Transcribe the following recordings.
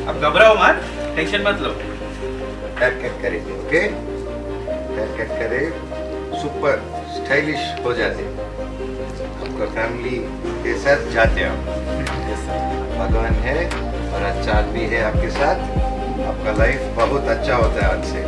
अब घबराओ मत, टेंशन मत लो। हेयर कट करेंगे, ओके? हेयर कट करे, सुपर स्टाइलिश हो जाते, आपका फैमिली के साथ जाते हो। भगवान है और अच्छा आदमी है आपके साथ, आपका लाइफ बहुत अच्छा होता है आज से।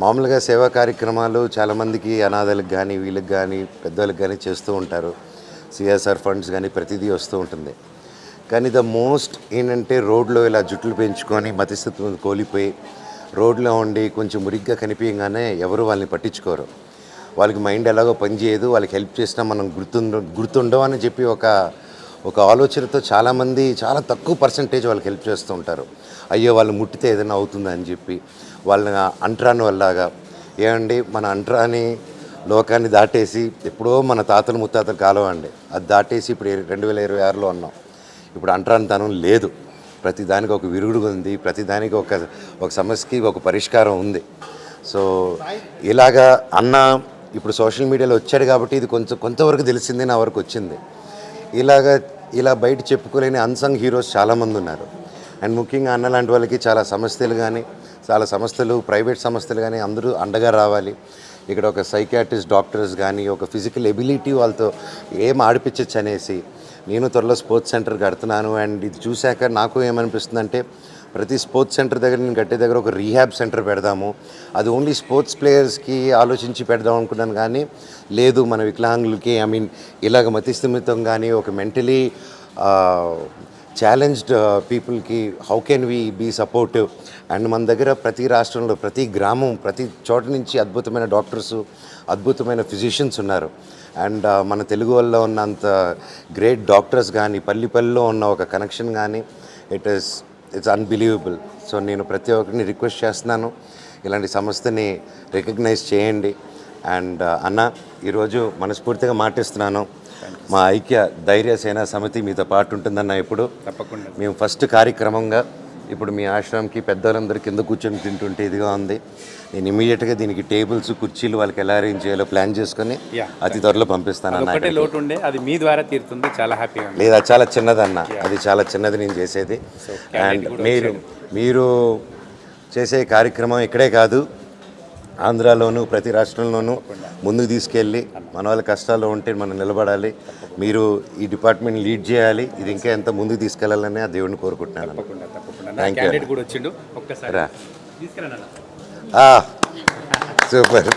మామూలుగా సేవా కార్యక్రమాలు చాలామందికి అనాథలకు కానీ వీళ్ళకి కానీ పెద్దవాళ్ళకి కానీ చేస్తూ ఉంటారు. సిఎస్ఆర్ ఫండ్స్ కానీ ప్రతిదీ వస్తూ ఉంటుంది. కానీ ద మోస్ట్ ఏంటంటే రోడ్లో ఇలా జుట్లు పెంచుకొని మతిస్థితి కోల్పోయి రోడ్లో ఉండి కొంచెం మురిగ్గా కనిపించగానే ఎవరు వాళ్ళని పట్టించుకోరు. వాళ్ళకి మైండ్ ఎలాగో పనిచేయదు, వాళ్ళకి హెల్ప్ చేసినా మనం గుర్తుండవు అని చెప్పి ఒక ఆలోచనతో చాలామంది చాలా తక్కువ పర్సంటేజ్ వాళ్ళకి హెల్ప్ చేస్తూ ఉంటారు. అయ్యో వాళ్ళు ముట్టితే ఏదైనా అవుతుందా అని చెప్పి వాళ్ళని అంటరాని వల్లగా ఏమండి మన అంటరాని లోకాన్ని దాటేసి ఎప్పుడో మన తాతలు ముత్తాతలు కాలం అండి అది దాటేసి ఇప్పుడు 2026లో ఉన్నాం. ఇప్పుడు అంటరానితనం లేదు, ప్రతిదానికి ఒక విరుగుడు ఉంది, ప్రతిదానికి ఒక సమస్యకి ఒక పరిష్కారం ఉంది. సో ఇలాగా అన్న ఇప్పుడు సోషల్ మీడియాలో వచ్చాడు కాబట్టి ఇది కొంతవరకు తెలిసింది, నా వరకు వచ్చింది. ఇలా బయట చెప్పుకోలేని అన్సంగ్ హీరోస్ చాలామంది ఉన్నారు. అండ్ ముఖ్యంగా అన్న లాంటి వాళ్ళకి చాలా సంస్థలు ప్రైవేట్ సంస్థలు కానీ అందరూ అండగా రావాలి. ఇక్కడ ఒక సైకియాట్రిస్ట్ డాక్టర్స్ కానీ ఒక ఫిజికల్ ఎబిలిటీ వాళ్ళతో ఏం ఆడిపించచ్చు అనేసి నేను త్వరలో స్పోర్ట్స్ సెంటర్ కడుతున్నాను. అండ్ ఇది చూశాక నాకు ఏమనిపిస్తుందంటే ప్రతి స్పోర్ట్స్ సెంటర్ దగ్గర నేను కట్టే దగ్గర ఒక రీహాబ్ సెంటర్ పెడదాము. అది ఓన్లీ స్పోర్ట్స్ ప్లేయర్స్కి ఆలోచించి పెడదాం అనుకున్నాను, కానీ లేదు మన వికలాంగులకి ఇలాగ మతిస్థిమితం కానీ ఒక మెంటలీ ఛాలెంజ్డ్ పీపుల్కి how can we be supportive. And మన దగ్గర ప్రతి రాష్ట్రంలో ప్రతి గ్రామం ప్రతి చోట నుంచి అద్భుతమైన డాక్టర్సు అద్భుతమైన ఫిజిషియన్స్ ఉన్నారు. అండ్ మన తెలుగు వాళ్ళలో ఉన్నంత గ్రేట్ డాక్టర్స్ కానీ పల్లిలో ఉన్న ఒక కనెక్షన్ కానీ ఇట్స్ అన్బిలీవబుల్. సో నేను ప్రతి ఒక్కరిని రిక్వెస్ట్ చేస్తున్నాను, ఇలాంటి సంస్థని రికగ్నైజ్ చేయండి. అండ్ అన్న ఈరోజు మనస్ఫూర్తిగా మాటిస్తున్నాను, మా ఐక్య ధైర్య సేనా సమితి మీతో పాటు ఉంటుందన్న. ఇప్పుడు తప్పకుండా మేము ఫస్ట్ కార్యక్రమంగా ఇప్పుడు మీ ఆశ్రమంకి పెద్దవాళ్ళందరూ కింద కూర్చొని తింటుంటే ఇదిగా ఉంది. నేను ఇమీడియట్గా దీనికి టేబుల్స్ కుర్చీలు వాళ్ళకి ఎలా అరేంజ్ చేయాలో ప్లాన్ చేసుకొని అతి త్వరలో పంపిస్తాను అన్న. లోటు ఉండే అది మీ ద్వారా తీరుతుంది, చాలా హ్యాపీగా. లేదా చాలా చిన్నదన్న, అది చాలా చిన్నది నేను చేసేది. అండ్ మీరు చేసే కార్యక్రమం ఇక్కడే కాదు, ఆంధ్రాలోనూ ప్రతి రాష్ట్రంలోనూ ముందుకు తీసుకెళ్ళి మన వాళ్ళ కష్టాల్లో ఉంటే మనం నిలబడాలి. మీరు ఈ డిపార్ట్మెంట్ లీడ్ చేయాలి, ఇది ఇంకా ఎంత ముందుకు తీసుకెళ్లాలని ఆ దేవుడిని కోరుకుంటున్నాను. Thank you. సూపర్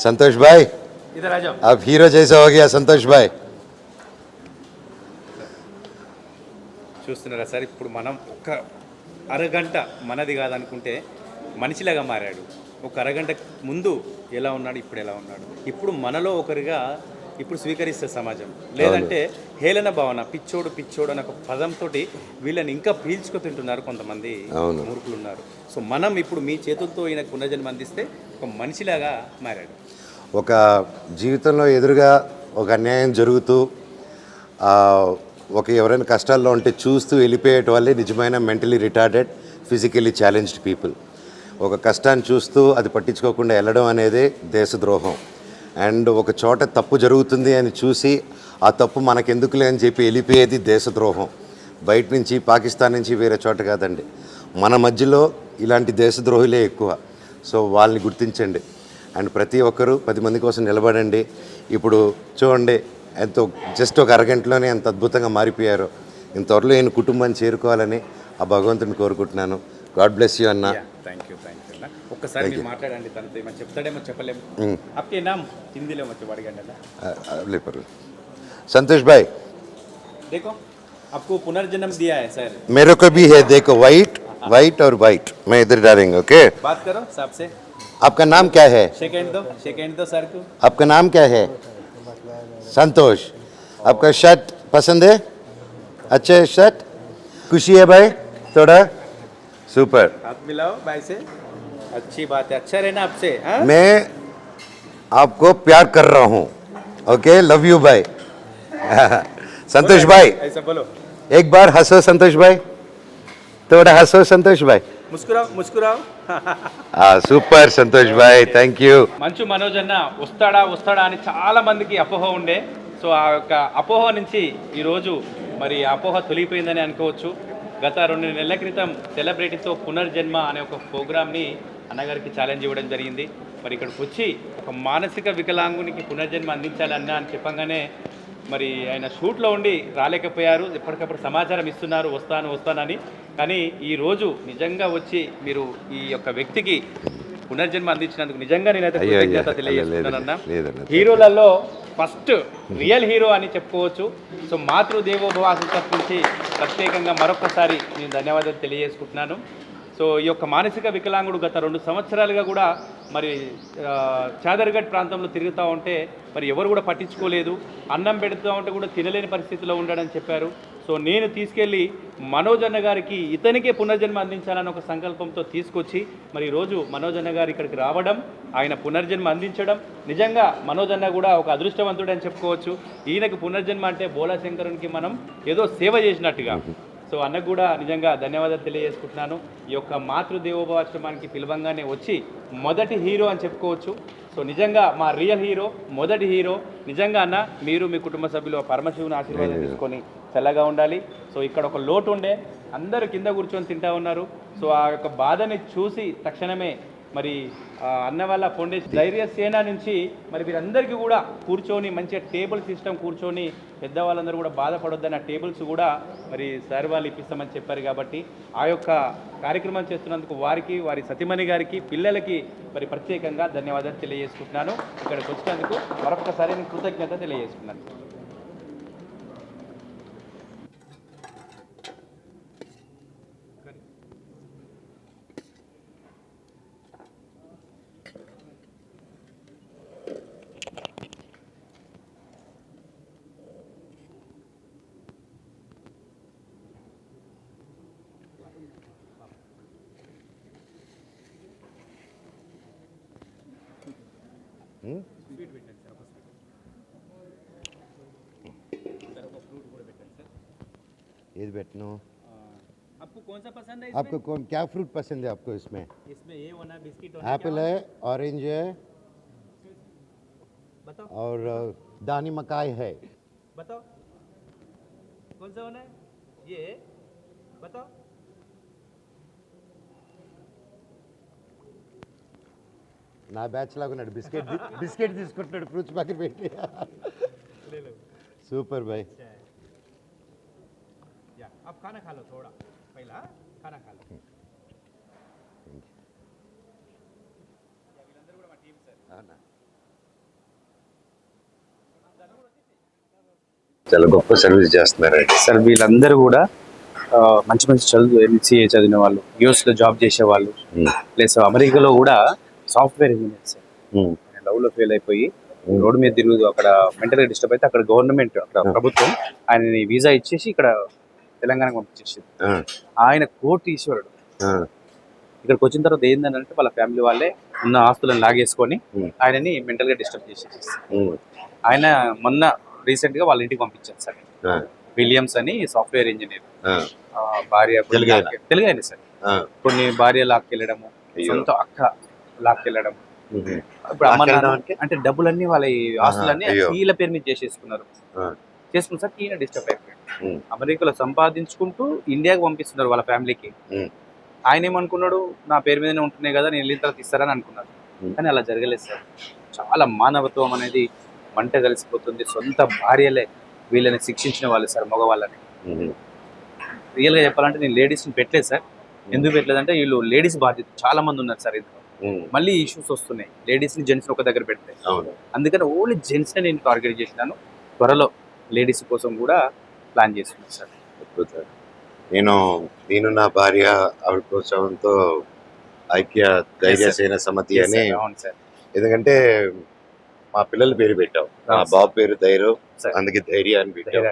సంతోష్ భాయ్, आप हीरो जैसा हो गया సంతోష్ భాయ్. చూస్తున్నారా సార్, ఇప్పుడు మనం ఒక అరగంట మనది కాదనుకుంటే మనిషిలాగా మారాడు. ఒక అరగంట ముందు ఎలా ఉన్నాడు, ఇప్పుడు ఎలా ఉన్నాడు. ఇప్పుడు మనలో ఒకరిగా ఇప్పుడు స్వీకరిస్తే సమాజం, లేదంటే హేళన భావన, పిచ్చోడు అనే ఒక పదంతో వీళ్ళని ఇంకా పీల్చుకు తింటున్నారు కొంతమంది మూర్ఖులు ఉన్నారు. సో మనం ఇప్పుడు మీ చేతులతో ఈయన పునర్జన్మ అందిస్తే ఒక మనిషిలాగా మారాడు. ఒక జీవితంలో ఎదురుగా ఒక అన్యాయం జరుగుతూ ఎవరైనా కష్టాల్లో ఉంటే చూస్తూ వెళ్ళిపోయేట వాళ్ళే నిజమైన mentally retarded physically challenged people. ఒక కష్టాన్ని చూస్తూ అది పట్టించుకోకుండా వెళ్ళడం అనేది దేశద్రోహం. అండ్ ఒక చోట తప్పు జరుగుతుంది అని చూసి ఆ తప్పు మనకెందుకులే అని చెప్పి వెళ్ళిపోయేది దేశద్రోహం. బయట నుంచి పాకిస్తాన్ నుంచి వేరే చోట కాదండి, మన మధ్యలో ఇలాంటి దేశద్రోహులే ఎక్కువ. సో వాళ్ళని గుర్తించండి అండ్ ప్రతి ఒక్కరూ 10 మంది కోసం నిలబడండి. ఇప్పుడు చూడండి ఎంతో జస్ట్ ఒక అరగంటలోనే ఎంత అద్భుతంగా మారిపోయారో. ఇంత త్వరలో నేను కుటుంబాన్ని చేరుకోవాలని ఆ భగవంతుని కోరుకుంటున్నాను. గాడ్ బ్లెస్ యూ అన్న. థ్యాంక్ యూ అన్న. ఒక్కసారి మీరు మాట్లాడండి, తనతో ఏమో చెప్తాడేమో చెప్పలేము. आपके नाम हिंदी में मत अड़गंడి अल्लाह. संतोष भाई देखो आपको पुनर्जन्म दिया है सर. मेरे को भी है, देखो वाइट वाइट और वाइट मैं इधर डालेंगे ओके बात करो सबसे आपका नाम क्या है सेकंड दो सर को आपका नाम क्या है संतोष आपका शर्ट पसंद है अच्छे शर्ट खुशी है भाई थोड़ा सुपर हाथ मिलाओ भाई से अच्छी बात है अच्छा रहना आपसे हाँ? मैं आपको प्यार कर रहा हूँ ओके लव यू भाई संतोष भाई ऐसा बोलो एक बार हंसो संतोष भाई थोड़ा हंसो संतोष भाई मुस्कुराओ मुस्कुराओ సూపర్ సంతోష్ భాయ్ థ్యాంక్ యూ మంచు మనోజ్ అన్న వస్తాడా అని చాలా మందికి అపోహ ఉండే సో ఆ యొక్క అపోహ నుంచి ఈరోజు మరి ఆ అపోహ తొలిగిపోయిందని అనుకోవచ్చు గత 2 నెలల క్రితం సెలబ్రిటీతో పునర్జన్మ అనే ఒక ప్రోగ్రామ్ని అన్నగారికి ఛాలెంజ్ ఇవ్వడం జరిగింది మరి ఇక్కడికి వచ్చి ఒక మానసిక వికలాంగునికి పునర్జన్మ అందించాలన్న అని చెప్పంగానే మరి ఆయన షూట్లో ఉండి రాలేకపోయారు ఎప్పటికప్పుడు సమాచారం ఇస్తున్నారు వస్తానని కానీ ఈరోజు నిజంగా వచ్చి మీరు ఈ యొక్క వ్యక్తికి పునర్జన్మ అందించినందుకు నిజంగా నేనైతే కృతజ్ఞత తెలియజేస్తున్నానన్న హీరోలలో ఫస్ట్ రియల్ హీరో అని చెప్పుకోవచ్చు సో మాతృదేవోభవ తరఫు నుంచి ప్రత్యేకంగా మరొకసారి నేను ధన్యవాదాలు తెలియజేసుకుంటున్నాను సో ఈ యొక్క మానసిక వికలాంగుడు గత 2 సంవత్సరాలుగా కూడా మరి చాదర్గఢ్ ప్రాంతంలో తిరుగుతూ ఉంటే మరి ఎవరు కూడా పట్టించుకోలేదు అన్నం పెడుతూ ఉంటే కూడా తినలేని పరిస్థితిలో ఉండడని చెప్పారు సో నేను తీసుకెళ్ళి మనోజ్ అన్న గారికి ఇతనికే పునర్జన్మ అందించాలని ఒక సంకల్పంతో తీసుకొచ్చి మరి ఈరోజు మనోజ్ అన్న గారు ఇక్కడికి రావడం ఆయన పునర్జన్మ అందించడం నిజంగా మనోజ్ అన్న కూడా ఒక అదృష్టవంతుడని చెప్పుకోవచ్చు ఈయనకు పునర్జన్మ అంటే బోలాశంకరునికి మనం ఏదో సేవ చేసినట్టుగా సో అన్నకు కూడా నిజంగా ధన్యవాదాలు తెలియజేసుకుంటున్నాను ఈ యొక్క మాతృదేవోభవాశ్రమానికి పిలవంగానే వచ్చి మొదటి హీరో అని చెప్పుకోవచ్చు సో నిజంగా మా రియల్ హీరో మొదటి హీరో నిజంగా అన్న మీరు మీ కుటుంబ సభ్యులు పరమశివుని ఆశీర్వాదం తీసుకొని చల్లగా ఉండాలి సో ఇక్కడ ఒక లోటు ఉండే అందరూ కింద కూర్చొని తింటా ఉన్నారు సో ఆ యొక్క బాధని చూసి తక్షణమే మరి అన్న వాళ్ళ ఫౌండేషన్ ధైర్య సేన నుంచి మరి వీరందరికీ కూడా కూర్చొని మంచిగా టేబుల్ సిస్టమ్ కూర్చొని పెద్దవాళ్ళందరూ కూడా బాధపడొద్దన్న టేబుల్స్ కూడా మరి సార్ వాళ్ళు ఇప్పిస్తామని చెప్పారు కాబట్టి ఆ యొక్క కార్యక్రమం చేస్తున్నందుకు వారికి వారి సతీమణి గారికి పిల్లలకి మరి ప్రత్యేకంగా ధన్యవాదాలు తెలియజేసుకుంటున్నాను ఇక్కడికి వచ్చినందుకు మరొకసారి నేను కృతజ్ఞత తెలియజేసుకున్నాను ये बैठनो आपको कौन सा पसंद है आपको कौन क्या फ्रूट पसंद है आपको इसमें इसमें ये होना बिस्किट एप्पल है ऑरेंज है बताओ और दानी मकाई है बताओ कौन सा होना है ये बताओ నా బ్యాచ్ లాగా ఉన్నాడు బిస్కెట్ తీసుకుంటున్నాడు ఫ్రూట్స్ పక్కన పెట్టి సూపర్ భాయ్ या अब खाना खा लो थोड़ा पहला खाना खा लो చాలా గొప్ప సర్వీస్ చేస్తున్నారండి సార్ వీళ్ళందరూ కూడా మంచి మంచి చదువు ఎంసీఏ చదివిన వాళ్ళు యూఎస్లో జాబ్ చేసే వాళ్ళు ప్లస్ అమెరికాలో కూడా సాఫ్ట్వేర్ ఇంజనీర్ సార్ లవ్లో ఫెయిల్ అయిపోయి రోడ్డు మీద తిరుగుతూ అక్కడ మెంటల్గా డిస్టర్బ్ అయితే అక్కడ గవర్నమెంట్ అక్కడ ప్రభుత్వం ఆయనని వీసా ఇచ్చేసి ఇక్కడ తెలంగాణకు పంపించేసింది ఆయన కోర్టు ఈశ్వరుడు ఇక్కడికి వచ్చిన తర్వాత ఏంటంటే వాళ్ళ ఫ్యామిలీ వాళ్ళే ఉన్న ఆస్తులను లాగేసుకొని ఆయనని మెంటల్గా డిస్టర్బ్ చేసేసి ఆయన మొన్న రీసెంట్ గా వాళ్ళ ఇంటికి పంపించారు సార్ విలియమ్స్ అని సాఫ్ట్వేర్ ఇంజనీర్ భార్య తెలుగు ఆయన సార్ కొన్ని భార్య లాక్కెళ్ళడము సొంత అక్క లాక్కెళ్ళడం ఇప్పుడు అమ్మ అంటే డబ్బులన్నీ వాళ్ళ ఆస్తులన్నీ వీళ్ళ పేరు మీద చేసుకున్నారు సార్ ఈయన డిస్టర్బ్ అయిపోయాడు అమెరికాలో సంపాదించుకుంటూ ఇండియాకి పంపిస్తున్నారు వాళ్ళ ఫ్యామిలీకి ఆయన ఏమనుకున్నాడు నా పేరు మీదనే ఉంటున్నాయి కదా నేను వెళ్ళిన తర్వాత ఇస్తారని అనుకున్నాడు కానీ అలా జరగలేదు సార్ చాలా మానవత్వం అనేది మంట కలిసిపోతుంది సొంత భార్యలే వీళ్ళని శిక్షించిన వాళ్ళు సార్ మగవాళ్ళని రియల్గా చెప్పాలంటే నేను లేడీస్ని పెట్టలేదు సార్ ఎందుకు పెట్టలేదంటే వీళ్ళు లేడీస్ బాధ్యత చాలా మంది ఉన్నారు సార్ ఇందులో మళ్ళీ ఇష్యూస్ వస్తున్నాయి లేడీస్ని జెంట్స్ని ఒక దగ్గర పెడితే అందుకని ఓన్లీ జెంట్స్ని నేను టార్గెట్ చేసినాను త్వరలో లేడీస్ కోసం కూడా ప్లాన్ చేస్తున్నాను సార్ నేను నా భార్య ఆవిడ ప్రోత్సాహంతో ఐక్య ధైర్య సేన సమితి అని, అవును సార్. ఎందుకంటే మా పిల్లల పేరు పెట్టాం. మా అవును బాబు పేరు ధైర్యం, సార్. అందుకే ధైర్య అని పెట్టాం.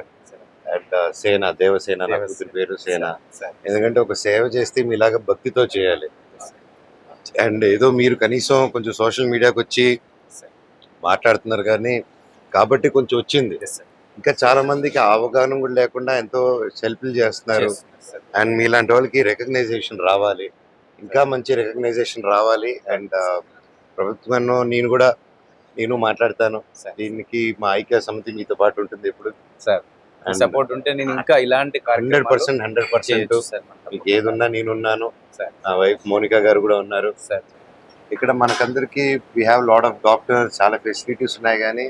అండ్ సేన, దేవసేన, నా కూతురి పేరు సేన. ఎందుకంటే ఒక సేవ చేస్తే మీలాగా భక్తితో చేయాలి. అండ్ ఏదో మీరు కనీసం కొంచెం సోషల్ మీడియాకి వచ్చి మాట్లాడుతున్నారు కానీ కాబట్టి కొంచెం వచ్చింది. ఇంకా చాలా మందికి ఆ అవగాహన కూడా లేకుండా ఎంతో సెల్ఫీలు చేస్తున్నారు. అండ్ మీలాంటి వాళ్ళకి రికగ్నైజేషన్ రావాలి, ఇంకా మంచి రికగ్నైజేషన్ రావాలి. అండ్ ప్రభుత్వంలో నేను మాట్లాడతాను. దీనికి మా ఐక్య సమితి మీతో పాటు ఉంటుంది ఎప్పుడు. సార్ సపోర్ట్ ఉంటే నేను ఇంకా ఇలాంటి 100% మీకు ఏది ఉన్నా నేనున్నాను. నా వైఫ్ మోనికా గారు కూడా ఉన్నారు. సార్. ఇక్కడ మనకందరికి we have lot of doctors, చాలా ఫెసిలిటీస్ ఉన్నాయి కానీ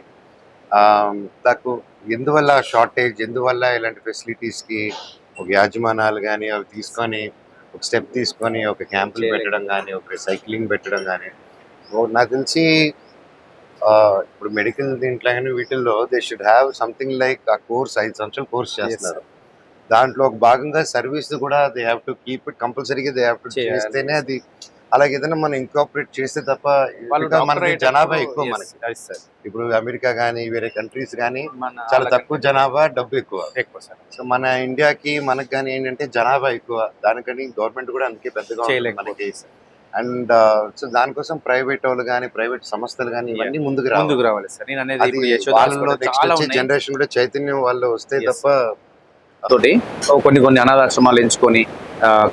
నాకు ఎందువల్ల షార్టేజ్, ఎందువల్ల ఇలాంటి ఫెసిలిటీస్కి ఒక యాజమానాలు కానీ అవి తీసుకొని ఒక స్టెప్ తీసుకొని ఒక క్యాంపులు పెట్టడం కానీ, ఒక సైక్లింగ్ పెట్టడం కానీ, నాకు తెలిసి ఇప్పుడు మెడికల్ దీంట్లో కానీ వీటిల్లో they should have something like ఆ కోర్స్ 5 సంవత్సరాల కోర్స్ చేస్తున్నారు. దాంట్లో ఒక భాగంగా సర్వీస్ కూడా they have to keep it కంపల్సరీగా, దే హ్యావ్ టు చేస్తేనే అది. అలాగే ఏదైనా మనం ఇంకాపరేట్ చేస్తే తప్ప, మనకి జనాభా ఎక్కువ. మనకి ఇప్పుడు అమెరికా కానీ వేరే కంట్రీస్ కానీ చాలా తక్కువ జనాభా, డబ్బు ఎక్కువ. సో మన ఇండియాకి మనకి కానీ ఏంటంటే జనాభా ఎక్కువ, దానికని గవర్నమెంట్ కూడా అందుకే పెద్దగా ఉంటుంది మనకి. అండ్ సో దానికోసం ప్రైవేట్ వాళ్ళు కానీ ప్రైవేట్ సంస్థలు కానీ ఇవన్నీ ముందుకు రావాలి సార్. నేను అనేది అది వాళ్ళలో నెక్స్ట్ వచ్చే జనరేషన్ కూడా చైతన్యం వాళ్ళు వస్తే తప్ప. తోటి కొన్ని అనాథాశ్రమాలు ఎంచుకొని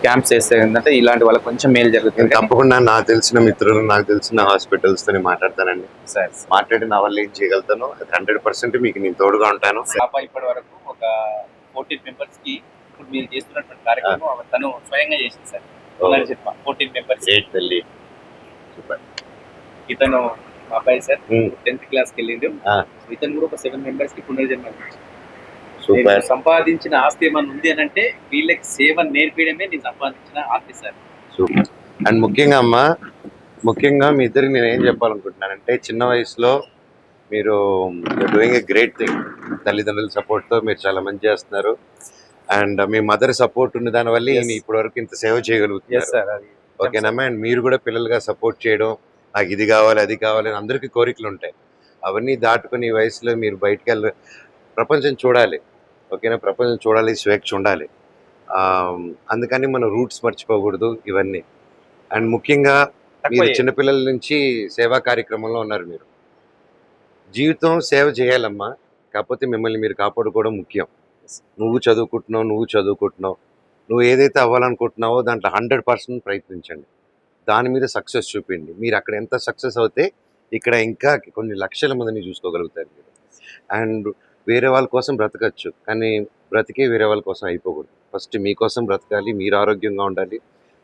క్యాంప్స్ చేస్తే ఏంటంటే ఇలాంటి వాళ్ళకి కొంచెం మేలు జరుగుతుంది. తప్పకుండా నాకు తెలిసిన మిత్రులు, నాకు తెలిసిన హాస్పిటల్స్ తో మాట్లాడతానండి. మాట్లాడి నా వల్ల ఏం చేయగలుగుతాను 100% మీకు నేను తోడుగా ఉంటాను. ఇప్పటి వరకు ఒక 14 మెంబర్స్ కి ఇప్పుడు మీరు చేస్తున్నటువంటి కార్యక్రమం తను స్వయంగా చేసింది సార్. 14 మెంబర్స్. ఇతను మా అబ్బాయి సార్ 10th క్లాస్కి వెళ్ళిండు. ఇతను కూడా ఒక 7 మెంబర్స్ కి పునర్జన్మ. సంపాదించిన ఆస్తి ఏమన్నా ఉంది అని అంటే వీళ్ళకి సేవ నేర్పించడమే నేను సంపాదించిన ఆస్తి సార్. సూపర్. అండ్ ముఖ్యంగా మీ ఇద్దరికి నేను ఏం చెప్పాలనుకుంటున్నానంటే, చిన్న వయసులో మీరు డూయింగ్ ఏ గ్రేట్ థింగ్. తల్లిదండ్రుల సపోర్ట్తో మీరు చాలా మంచి చేస్తున్నారు. అండ్ మీ మదర్ సపోర్ట్ ఉన్న దానివల్ల నేను ఇప్పటి వరకు ఇంత సేవ చేయగలుగుతున్నాను. ఓకేనమ్మా. అండ్ మీరు కూడా పిల్లలుగా సపోర్ట్ చేయడం, నాకు ఇది కావాలి అది కావాలి అని అందరికీ కోరికలు ఉంటాయి. అవన్నీ దాటుకుని ఈ వయసులో మీరు బయటకు ప్రపంచం చూడాలి. ఓకేనా, ప్రపంచం చూడాలి, స్వేచ్ఛ ఉండాలి. అందుకని మన రూట్స్ మర్చిపోకూడదు ఇవన్నీ. అండ్ ముఖ్యంగా మీరు చిన్నపిల్లల నుంచి సేవా కార్యక్రమంలో ఉన్నారు. మీరు జీవితం సేవ చేయాలమ్మా, కాకపోతే మిమ్మల్ని మీరు కాపాడుకోవడం ముఖ్యం. నువ్వు చదువుకుంటున్నావు, నువ్వు ఏదైతే అవ్వాలనుకుంటున్నావో దాంట్లో 100% ప్రయత్నించండి. దాని మీద సక్సెస్ చూపించండి. మీరు అక్కడ ఎంత సక్సెస్ అవుతే ఇక్కడ ఇంకా కొన్ని లక్షల మందిని చూసుకోగలుగుతారు మీరు. అండ్ వేరే వాళ్ళ కోసం బ్రతకచ్చు, కానీ బ్రతికే వేరే వాళ్ళ కోసం అయిపోకూడదు. ఫస్ట్ మీకోసం బ్రతకాలి, మీరు ఆరోగ్యంగా ఉండాలి.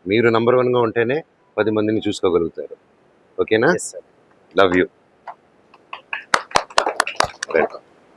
మీరు నంబర్ 1గా ఉంటేనే 10 మందిని చూసుకోగలుగుతారు. ఓకేనా? Love you. వెల్కమ్.